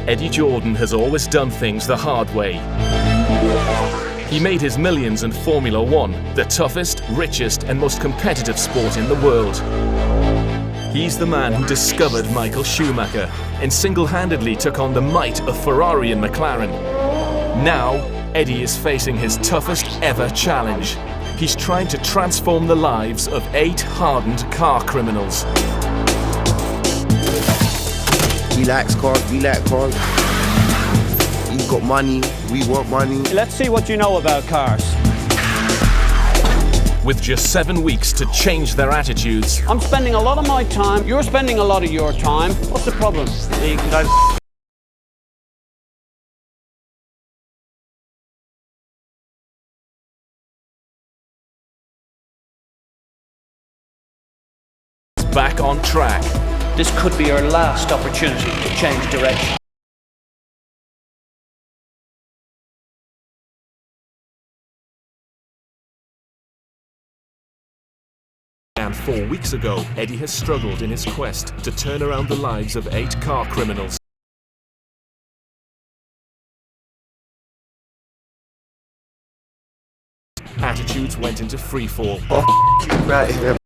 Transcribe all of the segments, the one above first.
Eddie Jordan has always done things the hard way. He made his millions in Formula One, the toughest, richest and most competitive sport in the world. He's the man who discovered Michael Schumacher and single-handedly took on the might of Ferrari and McLaren. Now, Eddie is facing his toughest ever challenge. He's trying to transform the lives of 8 hardened car criminals. He likes cars, we like cars. He's got money, we want money. Let's see what you know about cars. With just 7 weeks to change their attitudes. I'm spending a lot of my time, you're spending a lot of your time. What's the problem? You can go back on track. This could be your last opportunity to change direction. And 4 weeks ago, Eddie has struggled in his quest to turn around the lives of 8 car criminals. Attitudes went into freefall. Oh, right here.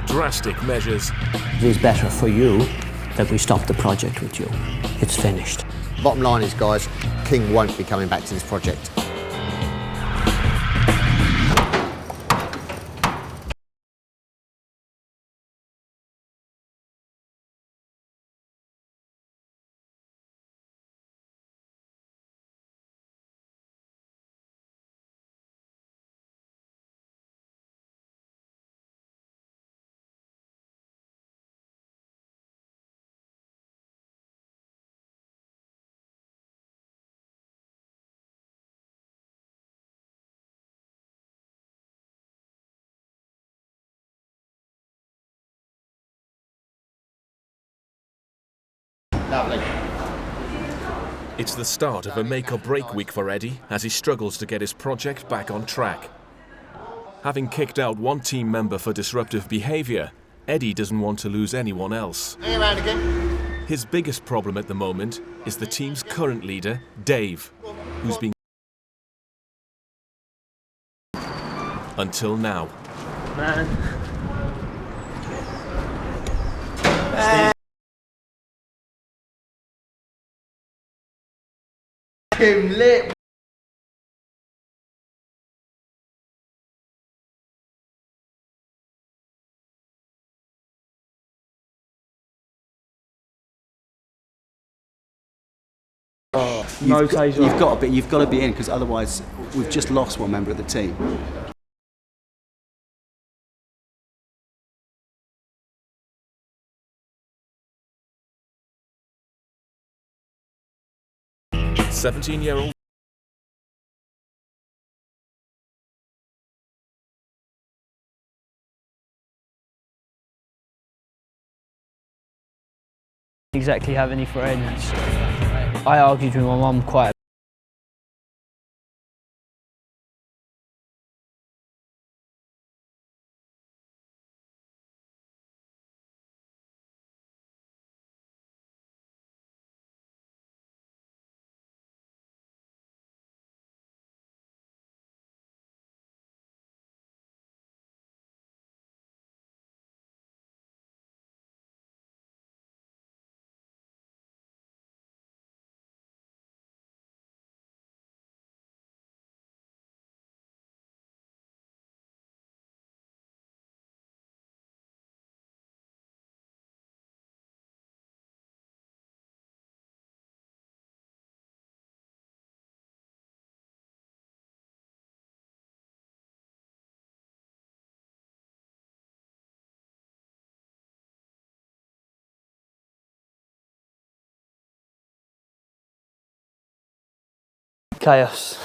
Drastic measures. It is better for you that we stop the project with you. It's finished. Bottom line is, guys, King won't be coming back to this project. Lovely. It's the start of a make-or-break week for Eddie as he struggles to get his project back on track. Having kicked out one team member for disruptive behaviour, Eddie doesn't want to lose anyone else. Hang around again. His biggest problem at the moment is the team's current leader, Dave, who's been until now. Lit. You've got to be in, because otherwise we've just lost one member of the team. "17-year-old exactly have any friends. I argued with my mum quite a chaos.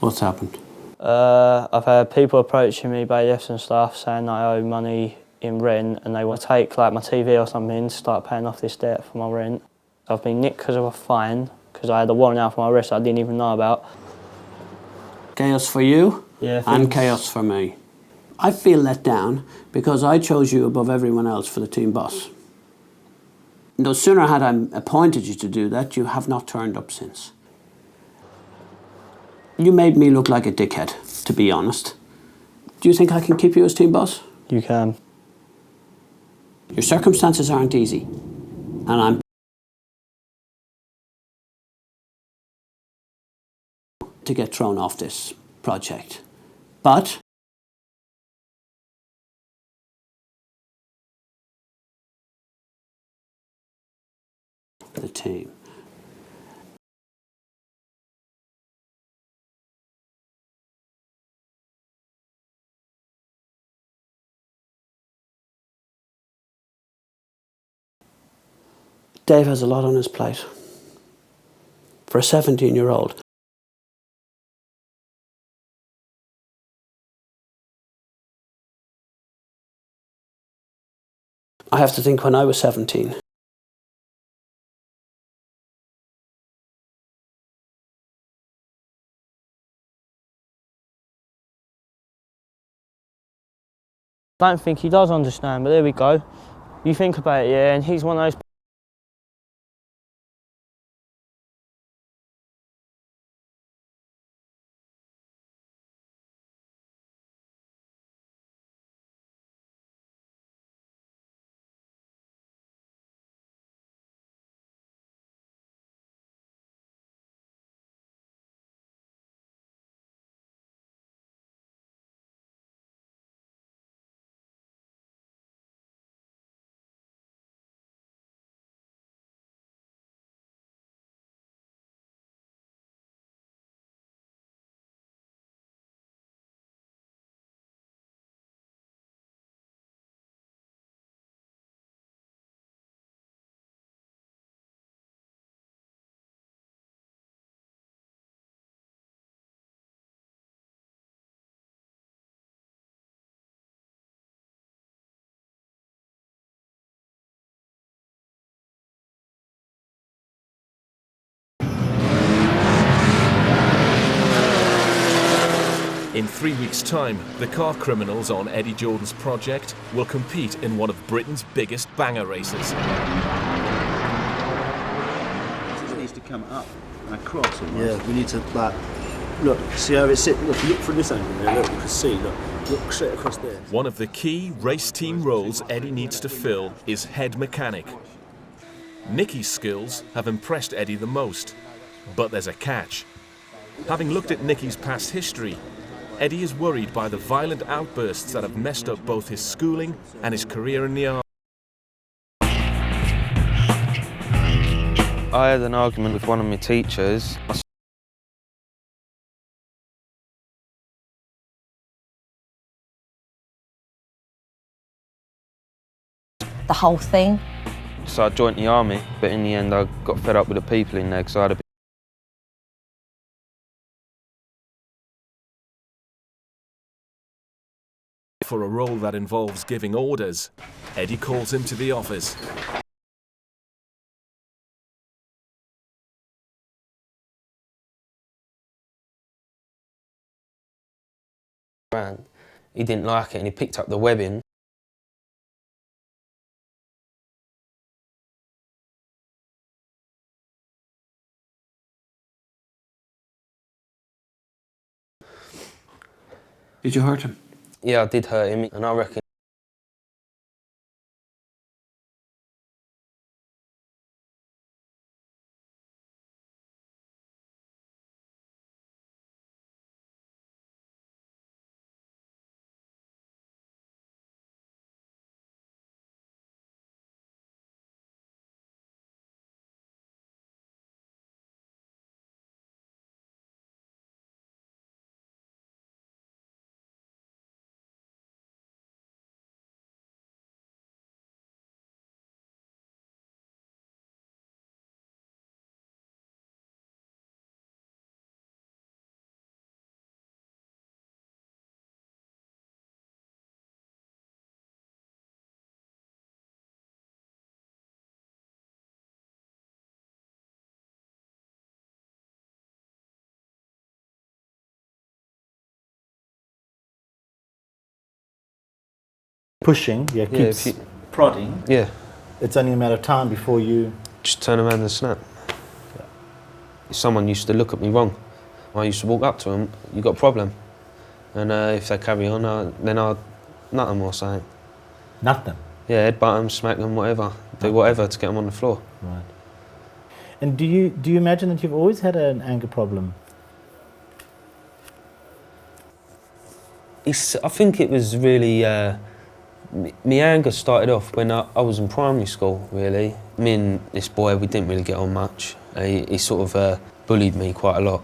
What's happened? I've had people approaching me, bailiffs and stuff, saying that I owe money in rent and they want to take like my TV or something to start paying off this debt for my rent. I've been nicked because of a fine, because I had a warrant out for my arrest I didn't even know about. Chaos for you Yeah, and thanks. chaos for me. I feel let down because I chose you above everyone else for the team boss. No sooner had I appointed you to do that, you have not turned up since. You made me look like a dickhead, to be honest. Do you think I can keep you as team boss? You can. Your circumstances aren't easy, and I'm to get thrown off this project. But the team. Dave has a lot on his plate. For a 17-year-old. I have to think when I was 17. Don't think he does understand, but there we go. You think about it, yeah, and he's one of those. In 3 weeks' time, the car criminals on Eddie Jordan's project will compete in one of Britain's biggest banger races. It needs to come up and across. Almost. Yeah, we need to look, see how it's sitting. Look from this angle there. Look, you can see. Look straight across there. One of the key race team roles Eddie needs to fill is head mechanic. Nicky's skills have impressed Eddie the most, but there's a catch. Having looked at Nicky's past history, Eddie is worried by the violent outbursts that have messed up both his schooling and his career in the army. I had an argument with one of my teachers. The whole thing. So I joined the army, but in the end I got fed up with the people in there because I had a For a role that involves giving orders, Eddie calls him to the office. He didn't like it and he picked up the webbing. Did you hurt him? Yeah, I did hurt him, and I reckon pushing, keeps prodding, it's only a matter of time before you... Just turn around and snap. Yeah. Someone used to look at me wrong. I used to walk up to them, you got a problem? And if they carry on, then I'd nut them or something. Nut them? Yeah, headbutt them, smack them, whatever. Do whatever to get them on the floor. Right. And do you imagine that you've always had an anger problem? I think it was really... my anger started off when I was in primary school, really. Me and this boy, we didn't really get on much. He sort of bullied me quite a lot.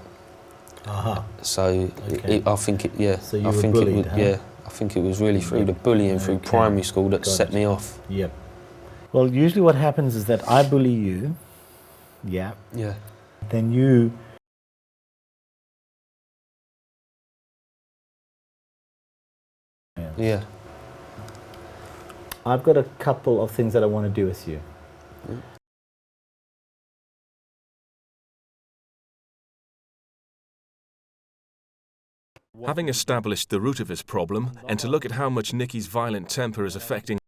So I think it, So you were bullied, yeah. I think it was really through the bullying through primary school that set me off. Yep. Well, usually what happens is that I bully you. Yeah. Yeah. Then you... Yeah. I've got a couple of things that I want to do with you. Having established the root of his problem, and to look at how much Nicky's violent temper is affecting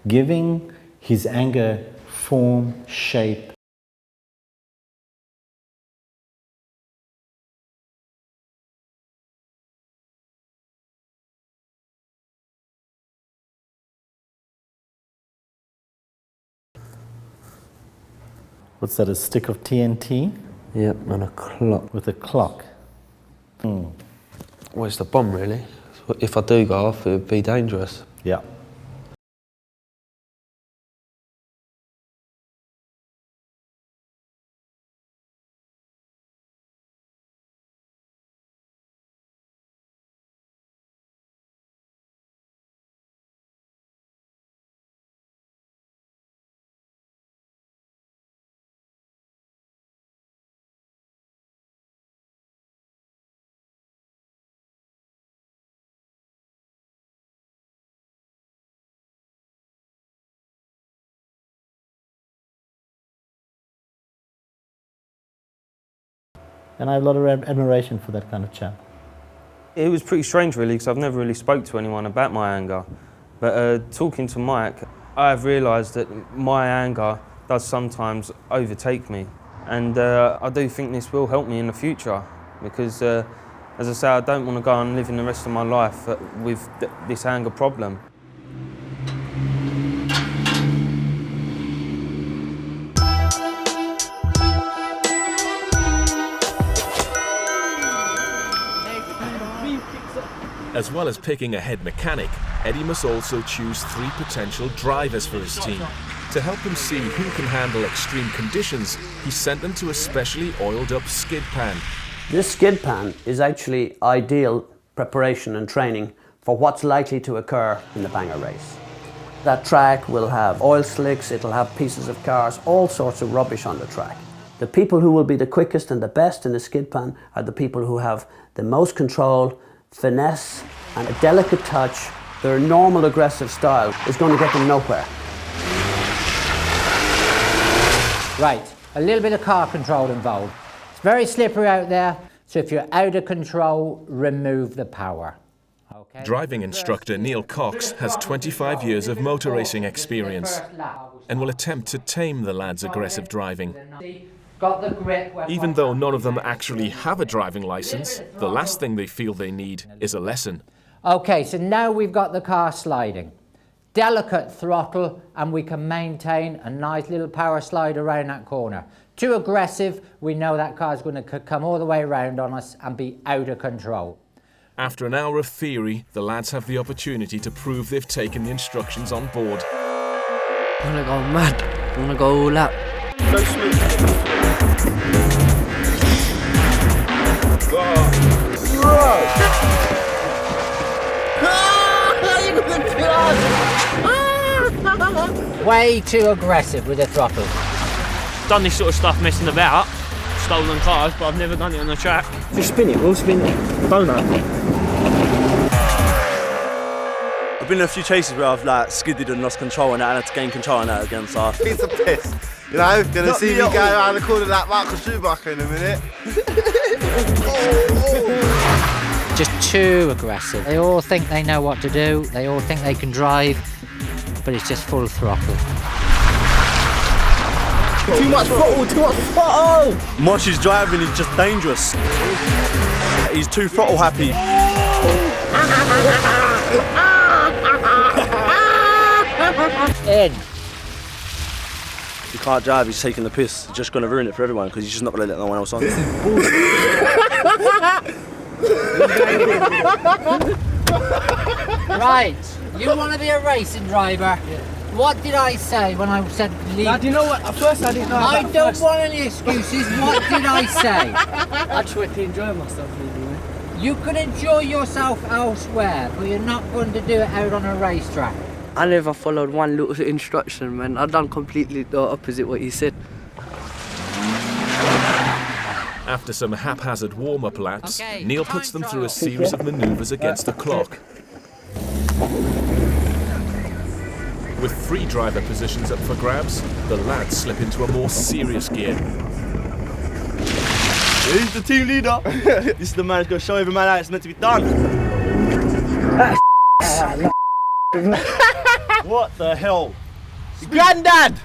giving his anger form, shape. What's that, a stick of TNT? Yep, and a clock. With a clock. Well, it's the bomb, really. If I do go off, it would be dangerous. Yeah. And I have a lot of admiration for that kind of chap. It was pretty strange, really, because I've never really spoke to anyone about my anger. But talking to Mike, I've realised that my anger does sometimes overtake me. And I do think this will help me in the future, because, as I say, I don't want to go on living the rest of my life with this anger problem. As well as picking a head mechanic, Eddie must also choose 3 potential drivers for his team. To help them see who can handle extreme conditions, he sent them to a specially oiled up skid pan. This skid pan is actually ideal preparation and training for what's likely to occur in the banger race. That track will have oil slicks, it'll have pieces of cars, all sorts of rubbish on the track. The people who will be the quickest and the best in the skid pan are the people who have the most control, finesse and a delicate touch. Their normal aggressive style is going to get them nowhere. Right, a little bit of car control involved. It's very slippery out there, so if you're out of control, remove the power. Okay. Driving instructor Neil Cox has 25 years of motor racing experience and will attempt to tame the lad's aggressive driving. Even though none of them actually have a driving license, the last thing they feel they need is a lesson. Okay, so now we've got the car sliding. Delicate throttle, and we can maintain a nice little power slide around that corner. Too aggressive, we know that car's going to come all the way around on us and be out of control. After an hour of theory, the lads have the opportunity to prove they've taken the instructions on board. I'm gonna go mad. I'm gonna go all out. Go smooth. Way too aggressive with the throttle. Done this sort of stuff messing about, stolen cars, but I've never done it on the track. Just spin it, we'll spin it. Donut. I've been in a few chases where I've like skidded and lost control and I had to gain control on that again. So Piece of piss. You know, gonna see me go around the corner like Michael Schumacher in a minute. Just too aggressive. They all think they know what to do. They all think they can drive, but it's just full throttle. Too much throttle, too much throttle! Mosh is driving, he's just dangerous. He's too throttle happy. In. He can't drive, he's taking the piss. He's just going to ruin it for everyone because he's just not going to let no one else on. Right, you want to be a racing driver? What did I say when I said leave? Dad, you know what? At first I didn't know. I don't want any excuses. What did I say? I tried to enjoy myself, really. You can enjoy yourself elsewhere, but you're not going to do it out on a racetrack. I never followed one little instruction, man. I done completely the opposite what he said. After some haphazard warm-up laps, Neil puts them through a series of manoeuvres against the clock. With 3 driver positions up for grabs, the lads slip into a more serious gear. He's the team leader. This is the man who's going to show every man how it's meant to be done. What the hell? Granddad!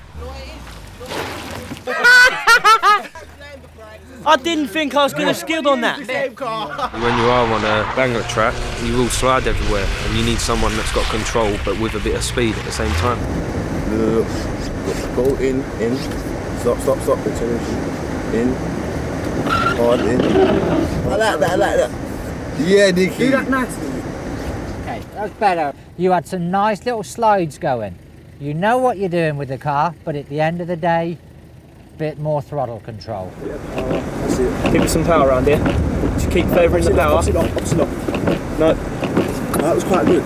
I didn't think I was going to skid on that. When you are on a banger track, you will slide everywhere, and you need someone that's got control but with a bit of speed at the same time. Go in, stop, in, hard in. I like that. Yeah, Nicky. Do that nicely. Okay, that's better. You had some nice little slides going. You know what you're doing with the car, but at the end of the day, bit more throttle control. Give me some power around here. Just keep favouring the power. Opposite up. No. That was quite good.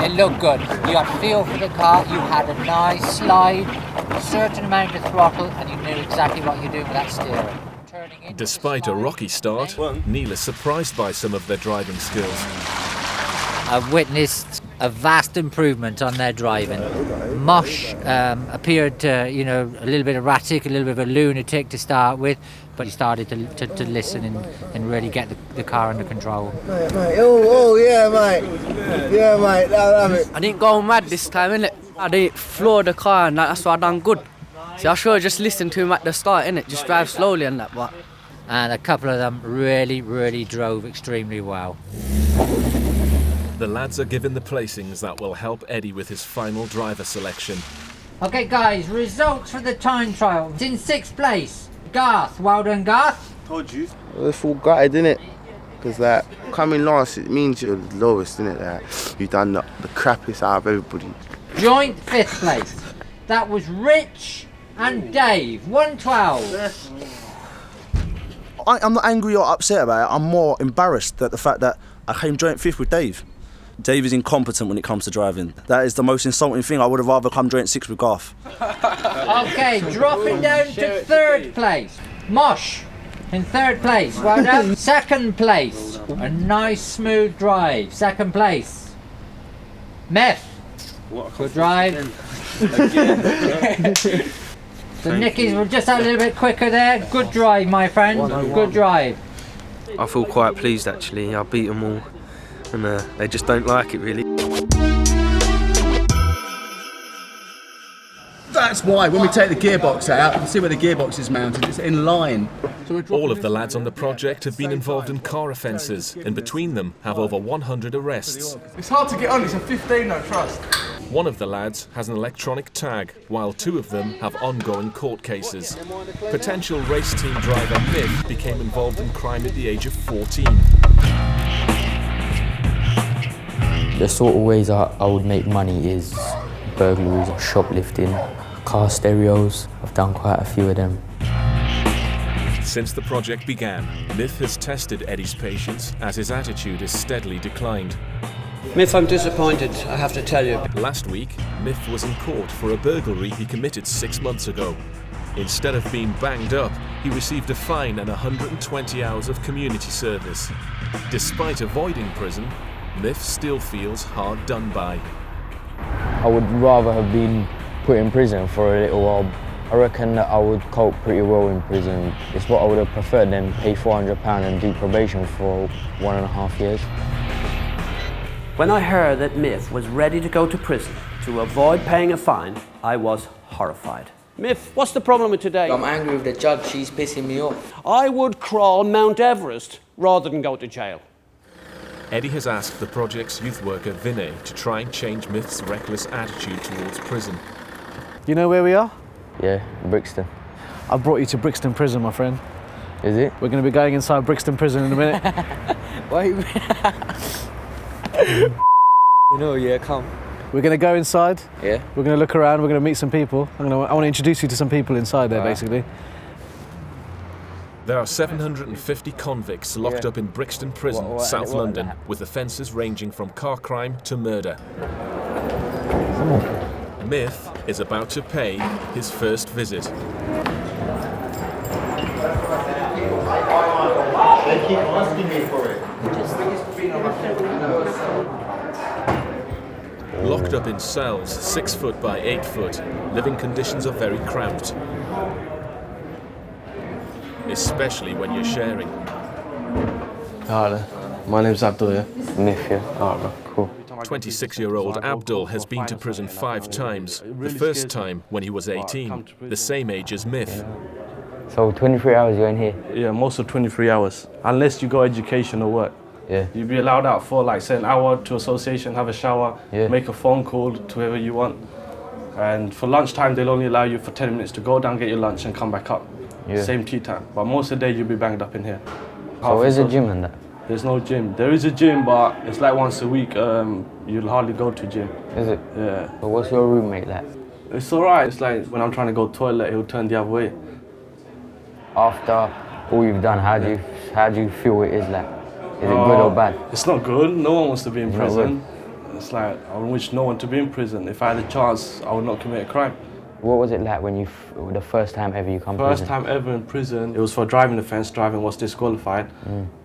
It looked good. You had feel for the car, you had a nice slide, a certain amount of throttle, and you knew exactly what you're doing with that steering. Despite a rocky start, Neil is surprised by some of their driving skills. I've witnessed a vast improvement on their driving. Mosh appeared, a little bit erratic, a little bit of a lunatic to start with, but he started to listen and really get the car under control. Mate. Oh, yeah, mate. Yeah, mate. I love it. I didn't go mad this time, innit? I didn't floor the car and that's why I done good. See, I should have just listened to him at the start, innit? Just drive slowly and that, but... And a couple of them really, really drove extremely well. The lads are given the placings that will help Eddie with his final driver selection. Okay guys, results for the time trial. It's in 6th place. Garth, well done Garth. Told you. It's all gutted, innit? Because coming last, it means you're the lowest, innit? You've done the crappiest out of everybody. Joint 5th place. That was Rich and Dave, 112. I'm not angry or upset about it. I'm more embarrassed at the fact that I came joint 5th with Dave. Dave is incompetent when it comes to driving. That is the most insulting thing. I would have rather come joint 6th with Garth. Okay, dropping down to 3rd place. Mosh in 3rd place. Well done. 2nd place. A nice smooth drive. 2nd place. Meth. Good drive. So Nicky's were just a little bit quicker there. Good drive, my friend. Good drive. I feel quite pleased actually. I beat them all, and they just don't like it really. That's why when we take the gearbox out, you can see where the gearbox is mounted. It's in line. All of the lads on the project have been involved in car offences, and between them have over 100 arrests. It's hard to get on. It's a 15, no trust. One of the lads has an electronic tag, while 2 of them have ongoing court cases. Potential race team driver Myth became involved in crime at the age of 14. The sort of ways I would make money is burglaries, shoplifting, car stereos. I've done quite a few of them. Since the project began, Myth has tested Eddie's patience as his attitude has steadily declined. Myth, I'm disappointed, I have to tell you. Last week, Myth was in court for a burglary he committed 6 months ago. Instead of being banged up, he received a fine and 120 hours of community service. Despite avoiding prison, Myth still feels hard done by. I would rather have been put in prison for a little while. I reckon that I would cope pretty well in prison. It's what I would have preferred than pay £400 and do probation for 1.5 years. When I heard that Myth was ready to go to prison to avoid paying a fine, I was horrified. Myth, what's the problem with today? I'm angry with the judge, she's pissing me off. I would crawl Mount Everest rather than go to jail. Eddie has asked the project's youth worker Vinay to try and change Myth's reckless attitude towards prison. You know where we are? Yeah, Brixton. I brought you to Brixton prison, my friend. Is it? We're going to be going inside Brixton prison in a minute. Why? You know, yeah, come. We're going to go inside. Yeah. We're going to look around. We're going to meet some people. I want to introduce you to some people inside there, Alright. basically. There are 750 convicts locked up in Brixton Prison, South London, with offences ranging from car crime to murder. Myth is about to pay his first visit. They keep asking me for it. Locked up in cells 6 foot by 8 foot, living conditions are very cramped. Especially when you're sharing. Hi there. My name's Abdul, yeah? Myth, yeah. Oh, cool. 26-year-old Abdul has been to prison 5 times. The first time when he was 18, the same age as Myth. So 23 hours you're in here? Yeah, most of 23 hours. Unless you got education or work. Yeah. You'd be allowed out for like say an hour to association, have a shower, make a phone call to whoever you want. And for lunchtime they'll only allow you for 10 minutes to go down, get your lunch and come back up. Yeah. Same tea time. But most of the day you'll be banged up in here. So where's the gym and that? There's no gym. There is a gym, but it's like once a week. You'll hardly go to gym. Is it? Yeah. So what's your roommate like? It's alright. It's like when I'm trying to go to the toilet, he'll turn the other way. After all you've done, how do you feel it is like? Is it good or bad? It's not good. No one wants to be in It's prison. It's like I wish no one to be in prison. If I had a chance, I would not commit a crime. What was it like when the first time ever you come to First prison? time ever in prison, it was for driving offence. Driving was disqualified.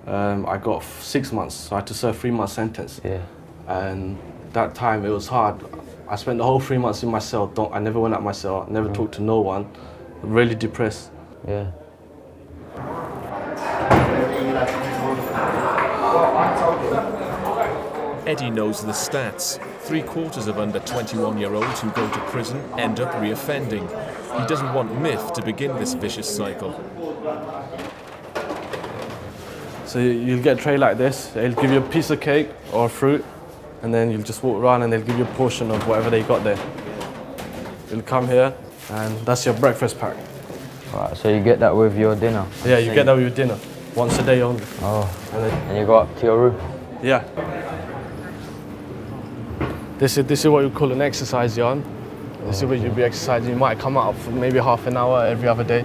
I got 6 months, so I had to serve 3 month sentence. Yeah. And that time it was hard. I spent the whole 3 months in my cell. I never went out my cell. Never talked to no one. Really depressed. Yeah. Eddie knows the stats. 3/4 of under 21-year-olds who go to prison end up reoffending. He doesn't want Myth to begin this vicious cycle. So you'll get a tray like this. They'll give you a piece of cake or fruit, and then you'll just walk around and they'll give you a portion of whatever they got there. You'll come here, and that's your breakfast pack. Right, so you get that with your dinner? Yeah, you get that with your dinner. Once a day only. Oh, and you go up to your room? Yeah. This is what we call an exercise yarn. This is what you'll be exercising. You might come out for maybe half an hour every other day.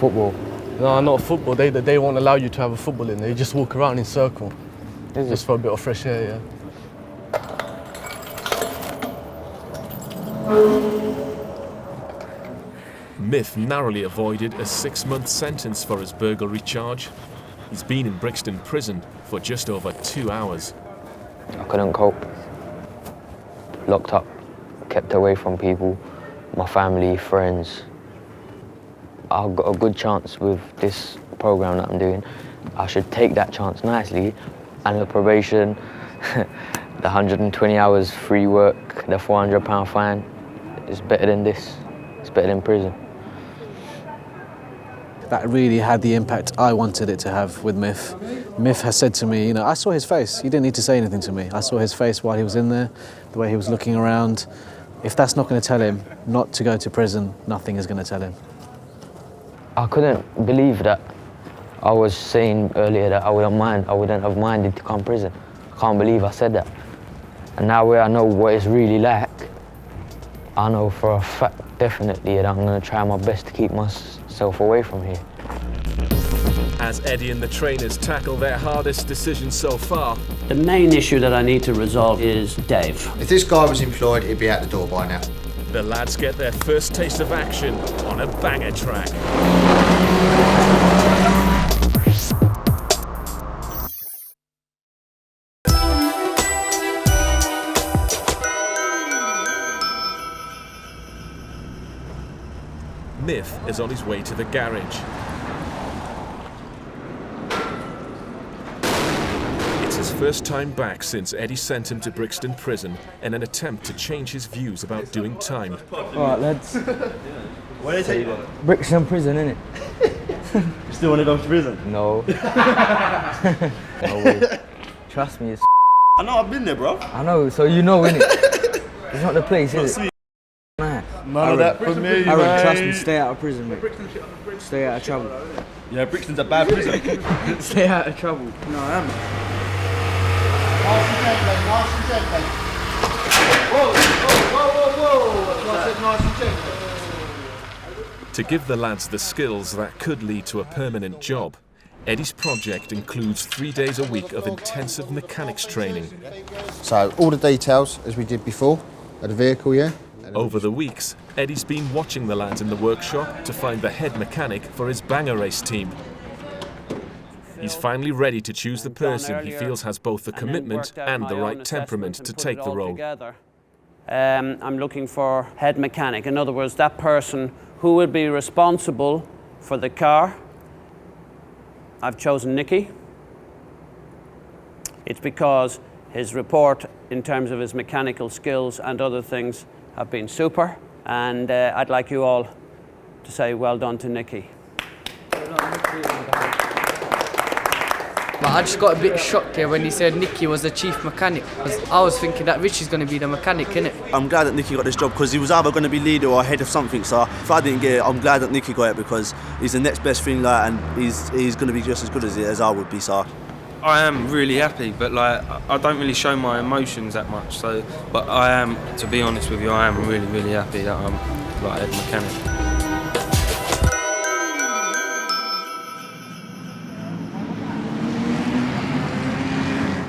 Football? No, not football. They won't allow you to have a football in there. You just walk around in circle. Just for a bit of fresh air, yeah. Myth narrowly avoided a 6-month sentence for his burglary charge. He's been in Brixton prison for just over 2 hours. I couldn't cope. Locked up, kept away from people, my family, friends. I've got a good chance with this program that I'm doing. I should take that chance nicely, and the probation, the 120 hours free work, the £400 fine, is better than this. It's better than prison. That really had the impact I wanted it to have with Myth. Myth has said to me, I saw his face. He didn't need to say anything to me. I saw his face while he was in there, the way he was looking around. If that's not going to tell him not to go to prison, nothing is going to tell him. I couldn't believe that I was saying earlier that I wouldn't have minded to come to prison. I can't believe I said that. And now where I know what it's really like, I know for a fact, definitely, that I'm going to try my best to keep myself away from here. As Eddie and the trainers tackle their hardest decision so far, The main issue that I need to resolve is Dave. If this guy was employed, he'd be out the door by now. the lads get their first taste of action on a banger track. Myth is on his way to the garage. It's his first time back since Eddie sent him to Brixton prison in an attempt to change his views about doing time. Alright, lads. Where did they take you? Brixton prison, innit? You still want to go to prison? No. No way. Trust me, it's I know, I've been there, bro. I know, so you know, innit? It's not the place, is it? Nah. None of that for me, Aaron, mate. trust me, stay out of prison, mate. Stay out of trouble. Yeah, Brixton's a bad prison. Stay out of trouble. No, I am. Nice and gently. Whoa, whoa, whoa, whoa, whoa. I said nice and gently. To give the lads the skills that could lead to a permanent job, Eddie's project includes 3 days a week of intensive mechanics training. So all the details, as we did before, of the vehicle, yeah? Over the weeks, Eddie's been watching the lads in the workshop to find the head mechanic for his banger race team. He's finally ready to choose the person he feels has both the commitment and the right temperament to take the role. I'm looking for head mechanic. In other words, that person who will be responsible for the car. I've chosen Nicky. It's because his report in terms of his mechanical skills and other things have been super, and I'd like you all to say well done to Nicky. But I just got a bit shocked here when he said Nicky was the chief mechanic. I was thinking that Richie's going to be the mechanic, innit? I'm glad that Nicky got this job because he was either going to be leader or head of something. So if I didn't get it, I'm glad that Nicky got it because he's the next best thing, like, and he's going to be just as good as I would be. So I am really happy, but like I don't really show my emotions that much. So, but I am, to be honest with you, I am really, really happy that I'm like head mechanic.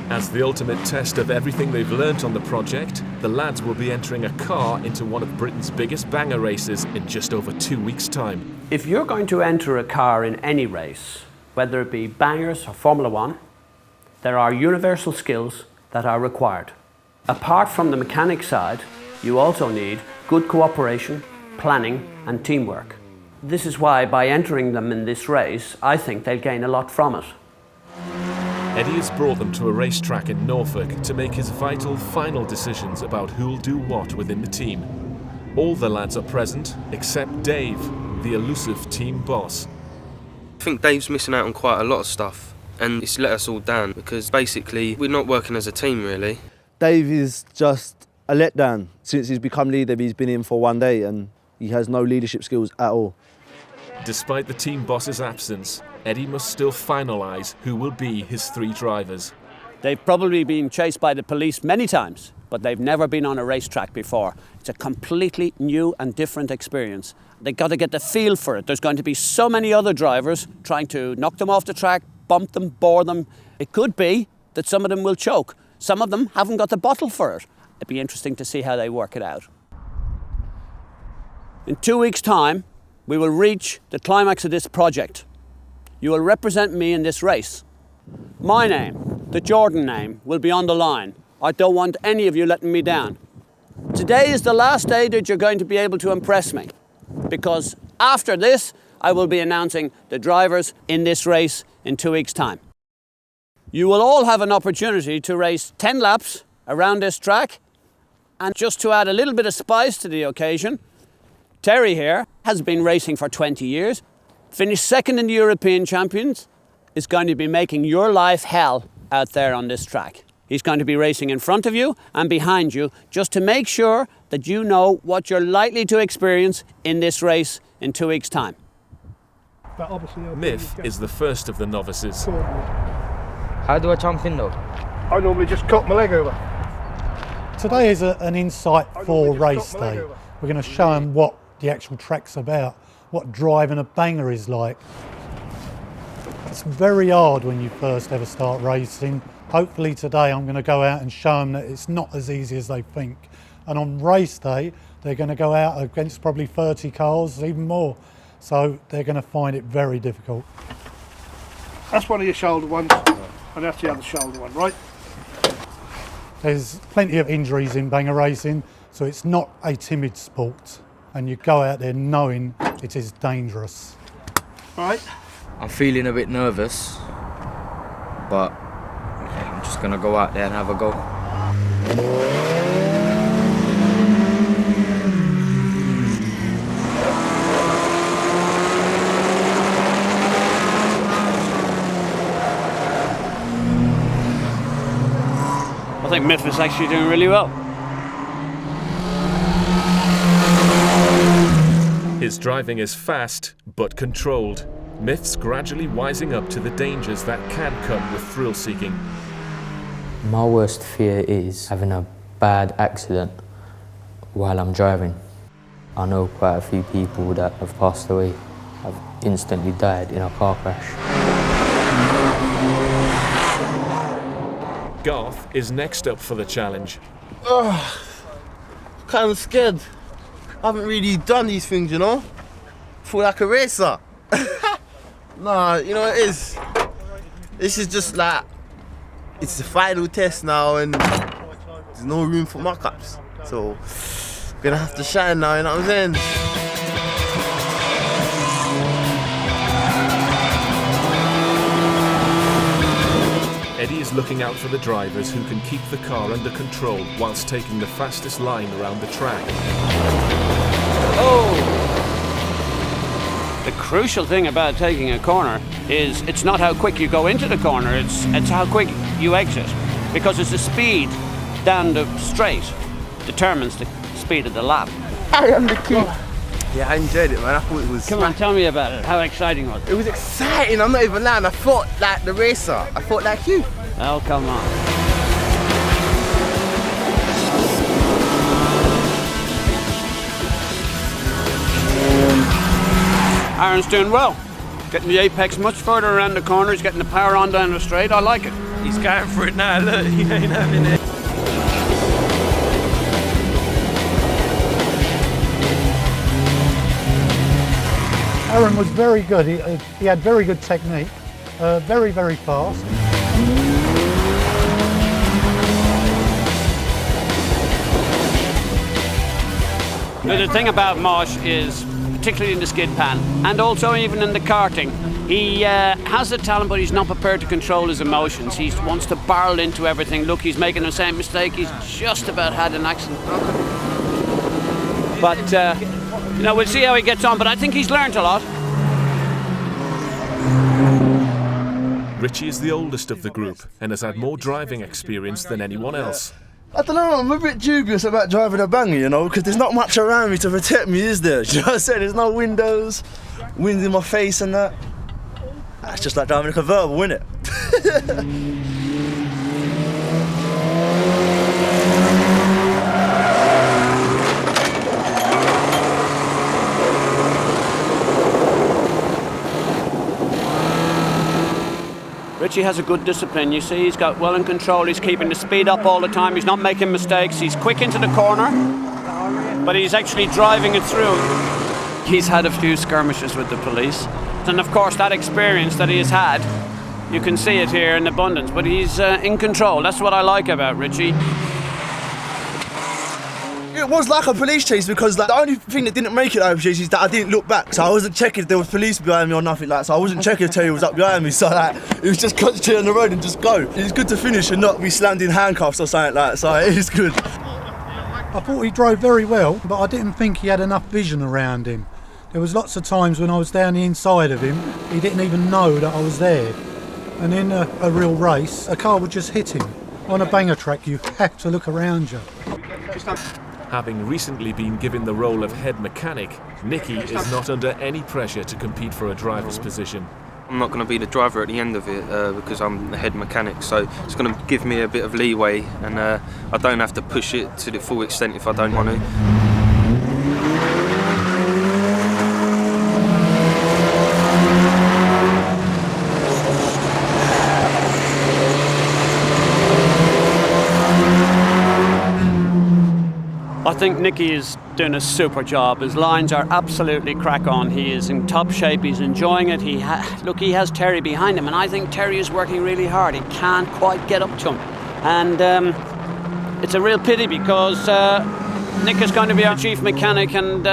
As the ultimate test of everything they've learnt on the project, the lads will be entering a car into one of Britain's biggest banger races in just over 2 weeks' time. If you're going to enter a car in any race, whether it be bangers or Formula One, there are universal skills that are required. Apart from the mechanic side, you also need good cooperation, planning and teamwork. This is why by entering them in this race, I think they'll gain a lot from it. Eddie has brought them to a racetrack in Norfolk to make his vital final decisions about who'll do what within the team. All the lads are present, except Dave, the elusive team boss. I think Dave's missing out on quite a lot of stuff, and it's let us all down because basically we're not working as a team really. Dave is just a letdown. Since he's become leader, he's been in for 1 day and he has no leadership skills at all. Despite the team boss's absence, Eddie must still finalise who will be his 3 drivers. They've probably been chased by the police many times, but they've never been on a racetrack before. It's a completely new and different experience. They've got to get the feel for it. There's going to be so many other drivers trying to knock them off the track, bump them, bore them. It could be that some of them will choke. Some of them haven't got the bottle for it. It'd be interesting to see how they work it out. In 2 weeks' time, we will reach the climax of this project. You will represent me in this race. My name, the Jordan name, will be on the line. I don't want any of you letting me down. Today is the last day that you're going to be able to impress me, because after this, I will be announcing the drivers in this race in 2 weeks' time. You will all have an opportunity to race 10 laps around this track, and just to add a little bit of spice to the occasion, Terry here has been racing for 20 years, finished second in the European Champions, is going to be making your life hell out there on this track. He's going to be racing in front of you and behind you just to make sure that you know what you're likely to experience in this race in 2 weeks' time. Myth is the first of the novices. How do I jump in though? I normally just cock my leg over. Today is an Insight 4 race day. We're going to show them what the actual track's about, what driving a banger is like. It's very hard when you first ever start racing. Hopefully today I'm going to go out and show them that it's not as easy as they think. And on race day, they're going to go out against probably 30 cars, even more. So they're going to find it very difficult. That's one of your shoulder ones, and that's the other shoulder one, right? There's plenty of injuries in banger racing, so it's not a timid sport. And you go out there knowing it is dangerous. Right. I'm feeling a bit nervous, but I'm just gonna go out there and have a go. I think Miff is actually doing really well. His driving is fast, but controlled. Miff's gradually wising up to the dangers that can come with thrill-seeking. My worst fear is having a bad accident while I'm driving. I know quite a few people that have passed away, have instantly died in a car crash. Garth is next up for the challenge. Kind of scared. I haven't really done these things, you know? Feel like a racer. Nah, you know it is. This is just like, it's the final test now and there's no room for mock-ups. So, gonna have to shine now, you know what I'm saying? Eddie is looking out for the drivers who can keep the car under control whilst taking the fastest line around the track. Oh! The crucial thing about taking a corner is it's not how quick you go into the corner, it's how quick you exit. Because it's the speed down the straight determines the speed of the lap. I am the king. Yeah, I enjoyed it, man. I thought it was... Come on, tell me about it. How exciting was it? It was exciting, I'm not even lying. I felt like the racer. I felt like you. Oh, come on. Aaron's doing well. Getting the apex much further around the corner. He's getting the power on down the straight. I like it. He's going for it now, look, he ain't having it. Aaron was very good. He had very good technique, very, very fast. Now, the thing about Mosh is, particularly in the skid pan, and also even in the karting, he has the talent, but he's not prepared to control his emotions. He wants to barrel into everything. Look, he's making the same mistake. He's just about had an accident. But, you know, we'll see how he gets on, but I think he's learned a lot. Richie is the oldest of the group and has had more driving experience than anyone else. I don't know, I'm a bit dubious about driving a banger, you know, because there's not much around me to protect me, is there? You know what I'm saying? There's no windows, wind in my face and that. It's just like driving a convertible, isn't it? Richie has a good discipline. You see, he's got well in control. He's keeping the speed up all the time. He's not making mistakes. He's quick into the corner, but he's actually driving it through. He's had a few skirmishes with the police. And of course, that experience that he has had, you can see it here in abundance, but he's in control. That's what I like about Richie. It was like a police chase because like, the only thing that didn't make it out of chase is that I didn't look back. So I wasn't checking if there was police behind me or nothing like that. So I wasn't checking if Terry was up behind me. So like, it was just concentrate on the road and just go. It was good to finish and not be slammed in handcuffs or something like that. So it is good. I thought he drove very well, but I didn't think he had enough vision around him. There was lots of times when I was down the inside of him, he didn't even know that I was there. And in a real race, a car would just hit him. On a banger track, you have to look around you. Having recently been given the role of head mechanic, Nicky is not under any pressure to compete for a driver's position. I'm not going to be the driver at the end of it because I'm the head mechanic, so it's going to give me a bit of leeway and I don't have to push it to the full extent if I don't want to. I think Nicky is doing a super job. His lines are absolutely crack on. He is in top shape. He's enjoying it. Look, he has Terry behind him, and I think Terry is working really hard. He can't quite get up to him, and it's a real pity because Nick is going to be our chief mechanic, and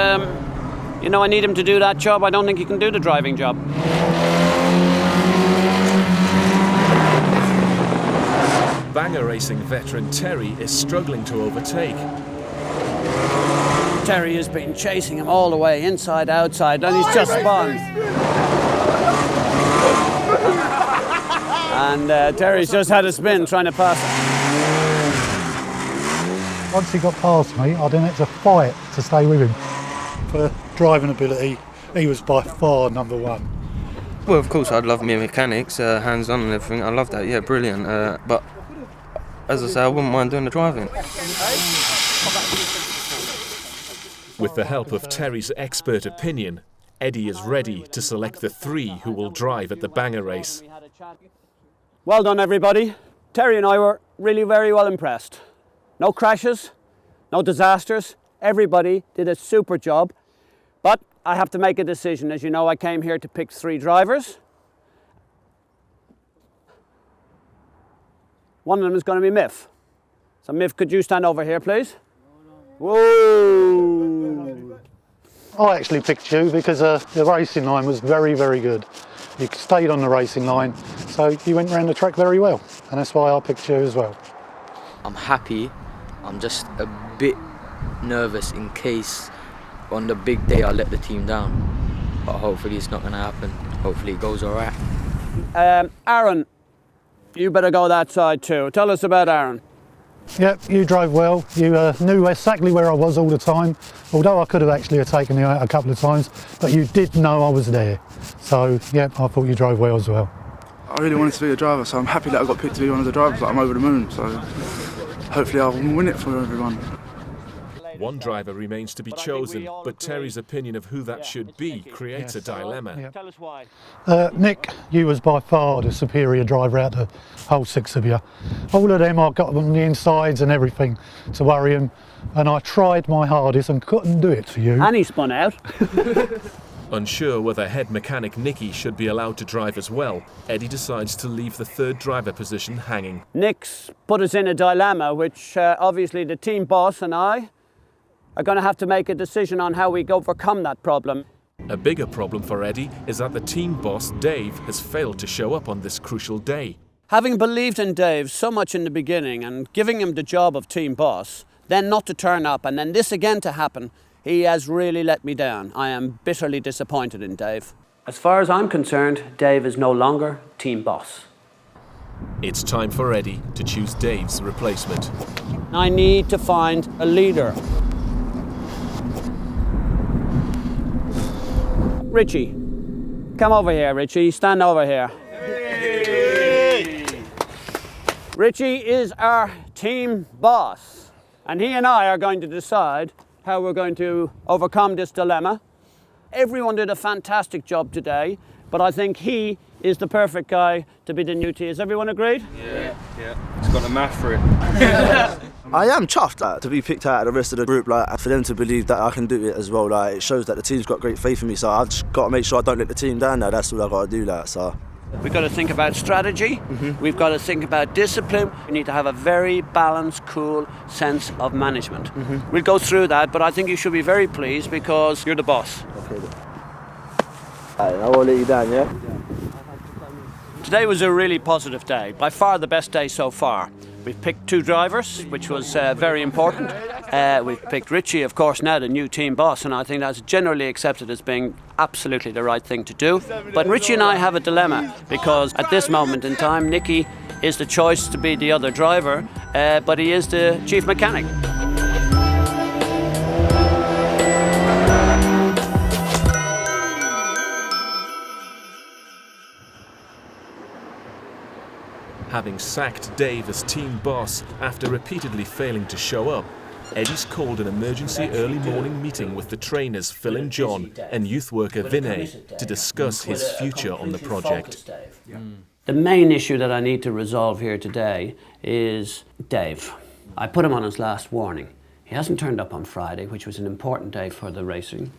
You know, I need him to do that job. I don't think he can do the driving job. Banger racing veteran Terry is struggling to overtake. Terry has been chasing him all the way, inside, outside, and he's just spun. And Terry's just had a spin trying to pass him. Once he got past me, I then had to fight to stay with him. For driving ability, he was by far number one. Well, of course, I'd love me mechanics, hands-on and everything. I love that, yeah, brilliant. But as I say, I wouldn't mind doing the driving. With the help of Terry's expert opinion, Eddie is ready to select the 3 who will drive at the banger race. Well done, everybody. Terry and I were really very well impressed. No crashes, no disasters. Everybody did a super job. But I have to make a decision. As you know, I came here to pick 3 drivers. One of them is going to be Miff. So Miff, could you stand over here, please? Whoa! I actually picked you because the racing line was very, very good. You stayed on the racing line, so you went around the track very well, and that's why I picked you as well. I'm happy. I'm just a bit nervous in case on the big day I let the team down. But hopefully it's not going to happen. Hopefully it goes all right. Aaron, you better go that side too. Tell us about Aaron. Yep, you drove well. You knew exactly where I was all the time, although I could have actually taken you out a couple of times, but you did know I was there. So, yeah, I thought you drove well as well. I really wanted to be a driver, so I'm happy that I got picked to be one of the drivers. Like, I'm over the moon, so hopefully I'll win it for everyone. One driver remains to be chosen, but Terry's opinion of who that should be creates a dilemma. Yeah. Tell us why. Nick, you was by far the superior driver out of the whole 6 of you. All of them, I got them on the insides and everything to worry him, and I tried my hardest and couldn't do it for you. And he spun out. Unsure whether head mechanic Nicky should be allowed to drive as well, Eddie decides to leave the 3rd driver position hanging. Nick's put us in a dilemma, which obviously the team boss and I are going to have to make a decision on how we overcome that problem. A bigger problem for Eddie is that the team boss, Dave, has failed to show up on this crucial day. Having believed in Dave so much in the beginning and giving him the job of team boss, then not to turn up and then this again to happen, he has really let me down. I am bitterly disappointed in Dave. As far as I'm concerned, Dave is no longer team boss. It's time for Eddie to choose Dave's replacement. I need to find a leader. Richie, come over here, Richie. Stand over here. Hey. Richie is our team boss, and he and I are going to decide how we're going to overcome this dilemma. Everyone did a fantastic job today, but I think he is the perfect guy to be the new T. Is everyone agreed? Yeah. He's got the math for it. I am chuffed to be picked out of the rest of the group, for them to believe that I can do it as well. It shows that the team's got great faith in me, so I've just got to make sure I don't let the team down now. That's all I've got to do. So. We've got to think about strategy, we've got to think about discipline, we need to have a very balanced, cool sense of management. We'll go through that, but I think you should be very pleased because you're the boss. Okay. I won't let you down, yeah? Today was a really positive day, by far the best day so far. We've picked 2 drivers, which was very important. We've picked Richie, of course, now the new team boss, and I think that's generally accepted as being absolutely the right thing to do. But Richie and I have a dilemma, because at this moment in time, Nicky is the choice to be the other driver, but he is the chief mechanic. Having sacked Dave as team boss after repeatedly failing to show up, Eddie's called an emergency early morning meeting with the trainers Phil and John and youth worker Vinay to discuss his future on the project. The main issue that I need to resolve here today is Dave. I put him on his last warning. He hasn't turned up on Friday, which was an important day for the racing.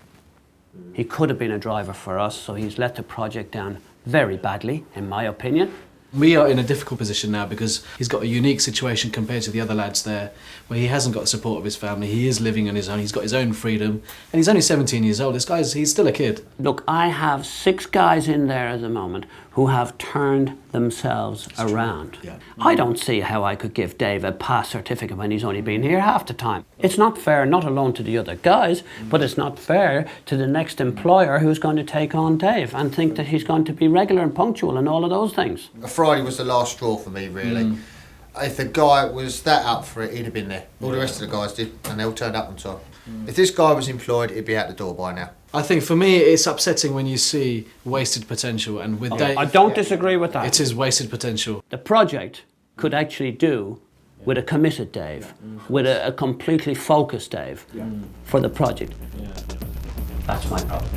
He could have been a driver for us, so he's let the project down very badly, in my opinion. We are in a difficult position now because he's got a unique situation compared to the other lads there, where he hasn't got the support of his family. He is living on his own. He's got his own freedom, and he's only 17 years old. He's still a kid. Look, I have 6 guys in there at the moment who have turned themselves around. Yeah. I don't see how I could give Dave a pass certificate when he's only been here half the time. It's not fair, not alone to the other guys, but it's not fair to the next employer who's going to take on Dave and think that he's going to be regular and punctual and all of those things. Friday was the last straw for me, really. If the guy was that up for it, he'd have been there. All the rest of the guys did, and they all turned up on time. If this guy was employed, he'd be out the door by now. I think for me, it's upsetting when you see wasted potential, and with Dave... I don't disagree with that. It is wasted potential. The project could actually do with a committed Dave, with a completely focused Dave for the project. That's my problem.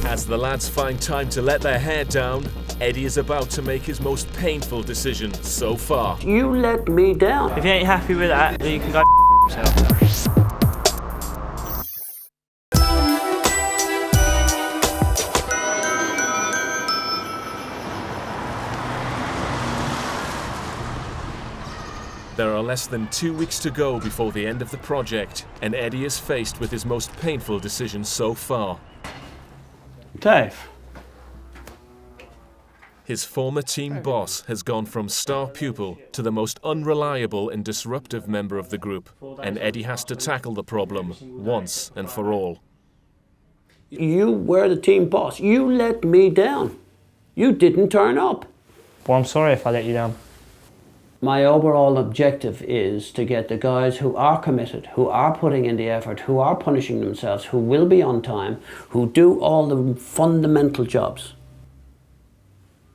As the lads find time to let their hair down, Eddie is about to make his most painful decision so far. You let me down. If you ain't happy with that, then you can go yourself. There are less than 2 weeks to go before the end of the project, and Eddie is faced with his most painful decision so far. Dave. His former team boss has gone from star pupil to the most unreliable and disruptive member of the group, and Eddie has to tackle the problem once and for all. You were the team boss. You let me down. You didn't turn up. Well, I'm sorry if I let you down. My overall objective is to get the guys who are committed, who are putting in the effort, who are punishing themselves, who will be on time, who do all the fundamental jobs.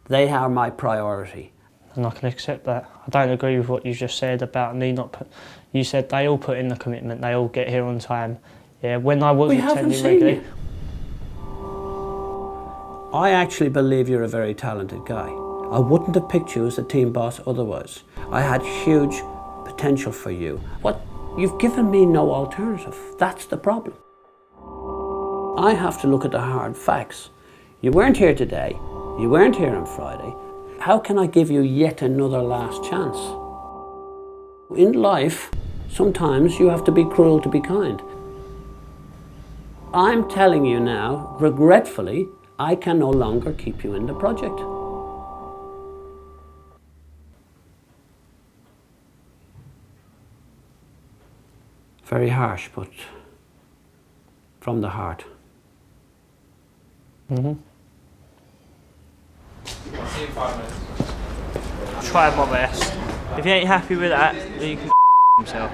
They are my priority. And I can accept that. I don't agree with what you just said about me not put... You said they all put in the commitment, they all get here on time. Yeah, when I was attending regularly... I actually believe you're a very talented guy. I wouldn't have picked you as a team boss otherwise. I had huge potential for you. What? You've given me no alternative. That's the problem. I have to look at the hard facts. You weren't here today. You weren't here on Friday. How can I give you yet another last chance? In life, sometimes you have to be cruel to be kind. I'm telling you now, regretfully, I can no longer keep you in the project. Very harsh, but from the heart. Tried my best. If you ain't happy with that, then you can himself.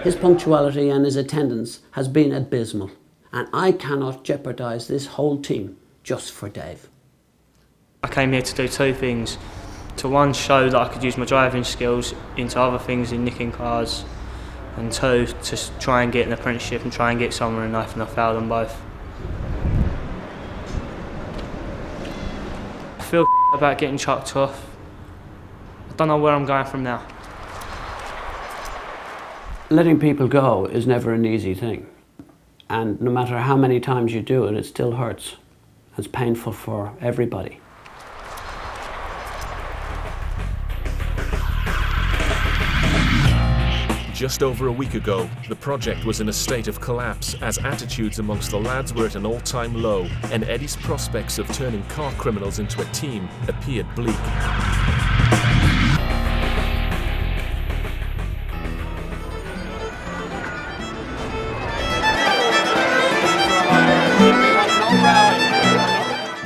His punctuality and his attendance has been abysmal, and I cannot jeopardise this whole team just for Dave. I came here to do 2 things. To one, show that I could use my driving skills into other things in nicking cars, and 2, to try and get an apprenticeship and try and get somewhere in life, and I failed on both. I feel about getting chucked off. I don't know where I'm going from now. Letting people go is never an easy thing, and no matter how many times you do it, it still hurts. It's painful for everybody. Just over a week ago, the project was in a state of collapse as attitudes amongst the lads were at an all-time low, and Eddie's prospects of turning car criminals into a team appeared bleak.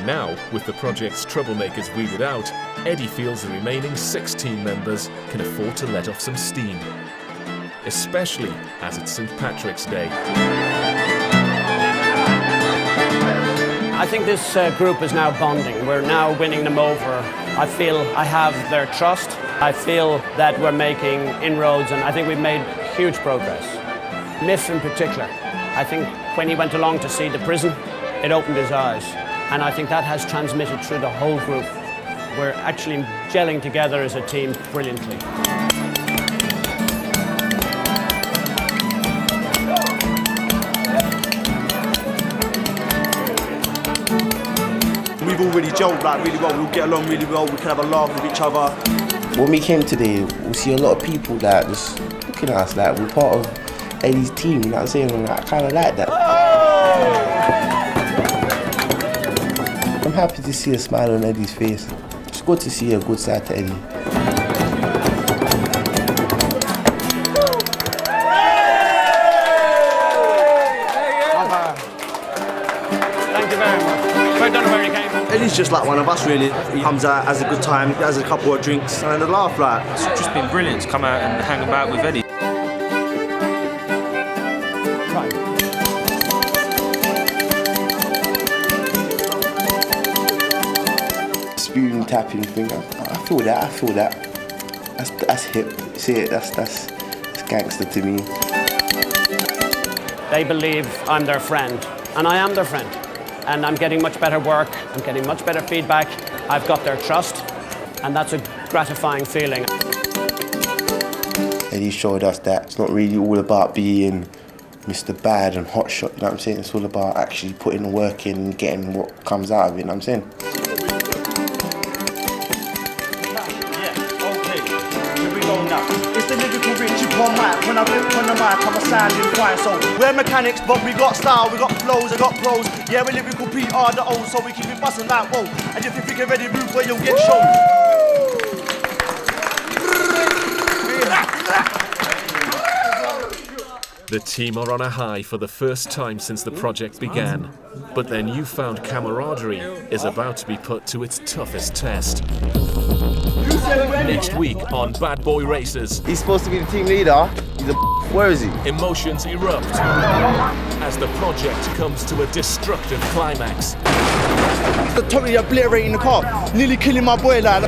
Now, with the project's troublemakers weeded out, Eddie feels the remaining 6 team members can afford to let off some steam. Especially as it's St. Patrick's Day. I think this group is now bonding. We're now winning them over. I feel I have their trust. I feel that we're making inroads, and I think we've made huge progress. Miff in particular, I think when he went along to see the prison, it opened his eyes. And I think that has transmitted through the whole group. We're actually gelling together as a team brilliantly. We've already gelled like really well. We'll get along really well. We can have a laugh with each other. When we came today, we see a lot of people that just looking at us like we're part of Eddie's team. You know what I'm saying? And I kind of like that. I'm happy to see a smile on Eddie's face. It's good to see a good side to Eddie. Eddie's just like one of us, really. He comes out, has a good time, has a couple of drinks, and a laugh. Like It's just been brilliant to come out and hang about with Eddie. Spoon tapping thing, I feel that. That's hip. See it? That's gangster to me. They believe I'm their friend, and I am their friend. And I'm getting much better work, I'm getting much better feedback. I've got their trust, and that's a gratifying feeling. Eddie showed us that it's not really all about being Mr. Bad and hotshot, you know what I'm saying? It's all about actually putting the work in and getting what comes out of it, you know what I'm saying? It's the lyrical Richie on mic. When I rip on the mic, I'm a sounding fine. So we're mechanics, but we got style, we got flows, I got pros. Yeah, we're lyrical PR the old, so we keep it busting like whoa. And if you think you're ready, move where you'll get shown. The team are on a high for the first time since the project began, but their newfound camaraderie is about to be put to its toughest test. Next week on Bad Boy Races. He's supposed to be the team leader. He's a where is he? Emotions erupt as the project comes to a destructive climax. Totally obliterating the car, nearly killing my boy like.